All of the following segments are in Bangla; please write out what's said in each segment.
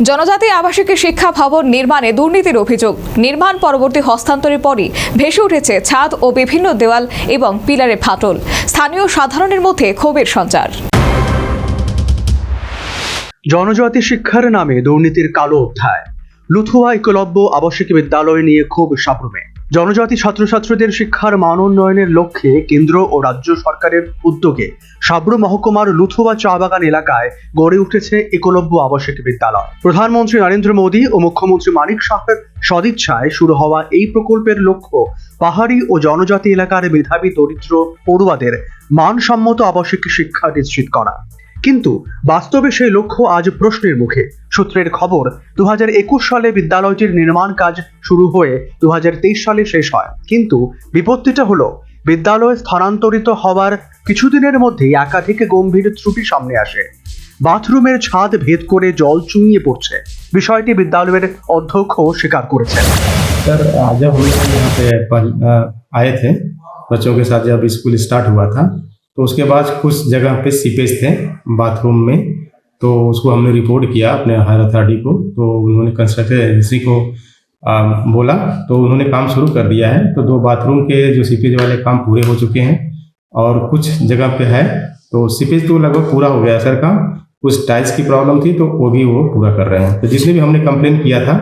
জনজাতি আবাসিক শিক্ষা ভবন নির্মাণে দুর্নীতির অভিযোগ। নির্মাণ পরবর্তী হস্তান্তরের পরই ভেসে উঠেছে ছাদ ও বিভিন্ন দেওয়াল এবং পিলারে ফাটল। স্থানীয় সাধারণের মধ্যে ক্ষোভের সঞ্চার। জনজাতি শিক্ষার নামে দুর্নীতির কালো অধ্যায়। লুথুয়া একলব্য আবাসিক বিদ্যালয় নিয়ে ক্ষোভ সাপ্রমে। জনজাতি ছাত্রছাত্রীদের শিক্ষার মান উন্নয়নের লক্ষ্যে কেন্দ্র ও রাজ্য সরকারের উদ্যোগে সাব্রু মহকুমার লুথুয়া চা বাগান এলাকায় গড়ে উঠেছে একলব্য আবাসিক বিদ্যালয়। প্রধানমন্ত্রী নরেন্দ্র মোদী ও মুখ্যমন্ত্রী মানিক সাহের সদিচ্ছায় শুরু হওয়া এই প্রকল্পের লক্ষ্য পাহাড়ি ও জনজাতি এলাকার মেধাবী দরিদ্র পড়ুয়াদের মানসম্মত আবাসিক শিক্ষা নিশ্চিত করা। কিন্তু বাস্তবে সেই লক্ষ্য আজ প্রশ্নের মুখে। সূত্রের খবর, 2021 সালে বিদ্যালয়টির নির্মাণ কাজ শুরু হয়ে 2023 সালে শেষ হয়। কিন্তু বিপত্তিটা হলো, বিদ্যালয় স্থানান্তরিত হওয়ার কিছুদিনের মধ্যেই একাধিক গম্ভীর ত্রুটি সামনে আসে। বাথরুমের ছাদ ভেদ করে জল চুইয়ে পড়ছে। বিষয়টি বিদ্যালয়ের অধ্যক্ষ স্বীকার করেছেন। सर जब हम लोग यहाँ पे आए थे बच्चों के साथ, जब स्कूल स्टार्ट हुआ था तो उसके बाद कुछ जगह पे सीपेज थे बाथरूम में, तो उसको हमने रिपोर्ट किया अपने हायर अथॉरिटी को। तो उन्होंने कंस्ट्रक्शन एजेंसी को बोला, तो उन्होंने काम शुरू कर दिया है। तो 2 बाथरूम के जो सीपेज वाले काम पूरे हो चुके हैं और कुछ जगह पे है तो सीपेज तो लगभग पूरा हो गया सर काम। कुछ टाइल्स की प्रॉब्लम थी तो वो भी वो पूरा कर रहे हैं। तो जिसने भी हमने कंप्लेन किया था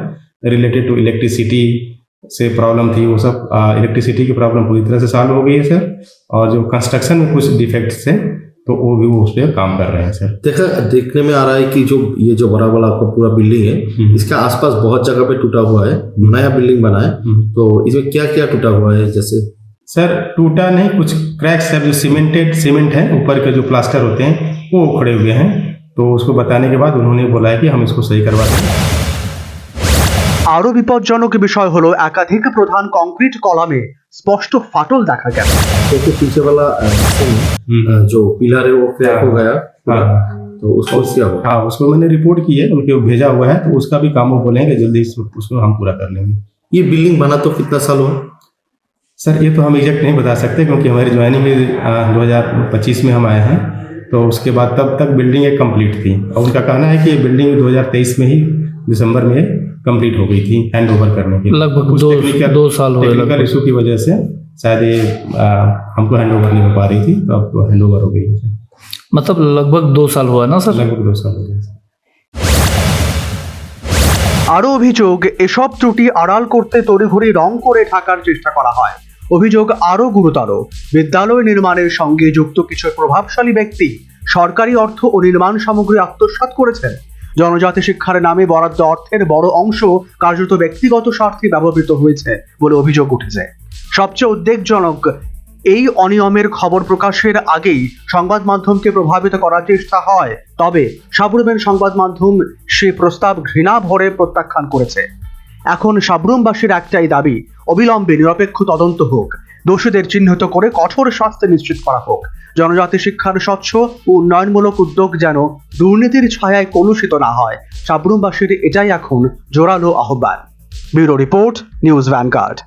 रिलेटेड टू इलेक्ट्रिसिटी से प्रॉब्लम थी, वो सब इलेक्ट्रिसिटी की प्रॉब्लम पूरी तरह से सॉल्व हो गई है सर। और जो कंस्ट्रक्शन में कुछ डिफेक्ट्स थे तो वो भी वो उस पर काम कर रहे हैं सर। देखने में आ रहा है कि जो बड़ा वाला आपका पूरा बिल्डिंग है, इसके आसपास बहुत जगह पे टूटा हुआ है। नया बिल्डिंग बना है तो इसमें क्या क्या टूटा हुआ है? जैसे सर टूटा नहीं, कुछ क्रैक्स है, जो सीमेंट है ऊपर के जो प्लास्टर होते हैं वो उखड़े हुए हैं। तो उसको बताने के बाद उन्होंने बोला है कि हम इसको सही करवा देंगे। আরো বিপজ্জনক বিষয় হলো, একাধিক প্রধান কংক্রিট কলামে স্পষ্ট ফাটল দেখা গেল। तो पीछे वाला जो पिलर है वो क्रैक हो गया, तो उसको क्या हुआ? हाँ, उसको मैंने रिपोर्ट की है, उनके भेजा हुआ है, तो उसका भी काम वो बोलेंगे जल्दी उसको हम पूरा कर लेंगे। ये बिल्डिंग बना तो कितना साल हुआ? सर ये तो हम एग्जैक्ट नहीं बता सकते, क्योंकि हमारी ज्वाइनिंग में 2025 में हम आए हैं, तो उसके बाद तब तक बिल्डिंग एक कंप्लीट थी। और उनका कहना है कि ये बिल्डिंग 2023 में ही दिसंबर में कंप्लीट हो गई थी हैंड ओवर करने के। लगभग 2 साल हुए। टेक्निकल इशू की वजह से शायद ये हमको हैंड ओवर नहीं हो पा रही थी, तो अब तो हैंड ओवर हो गई है। मतलब लगभग 2 साल हुआ ना सर? लगभग 2 साल हो गए। আরো অভিযোগ, এসব ত্রুটি আড়াল করতে তড়িঘড়ি রং করে ঢাকার চেষ্টা করা হয়। অভিযোগ আরো গুরুতর, বিদ্যালয় নির্মাণের সঙ্গে যুক্ত কিছু প্রভাবশালী ব্যক্তি সরকারি অর্থ ও নির্মাণ সামগ্রী আত্মসাৎ করেছেন। জনজাতি শিক্ষার নামে বরাদ্দ অর্থের বড় অংশ কার্যত ব্যক্তিগত স্বার্থে ব্যবহৃত হয়েছে বলে অভিযোগ উঠেছে। সবচেয়ে উদ্বেগজনক, এই অনিয়মের খবর প্রকাশের আগেই সংবাদ মাধ্যমকে প্রভাবিত করার চেষ্টা হয়। তবে সাবরুমের সংবাদ মাধ্যম সে প্রস্তাব ঘৃণা ভরে প্রত্যাখ্যান করেছে। এখন সাবরুমবাসীর একটাই দাবি, অবিলম্বে নিরপেক্ষ তদন্ত হোক, দোষীদের চিহ্নিত করে কঠোর শাস্তি নিশ্চিত করা হোক। জনজাতি শিক্ষার স্বচ্ছ ও উন্নয়নমূলক উদ্যোগ যেন দুর্নীতির ছায়ায় কলুষিত না হয়, সাবরুমবাসীর এটাই এখন জোরালো আহ্বান। Bureau report, news vanguard.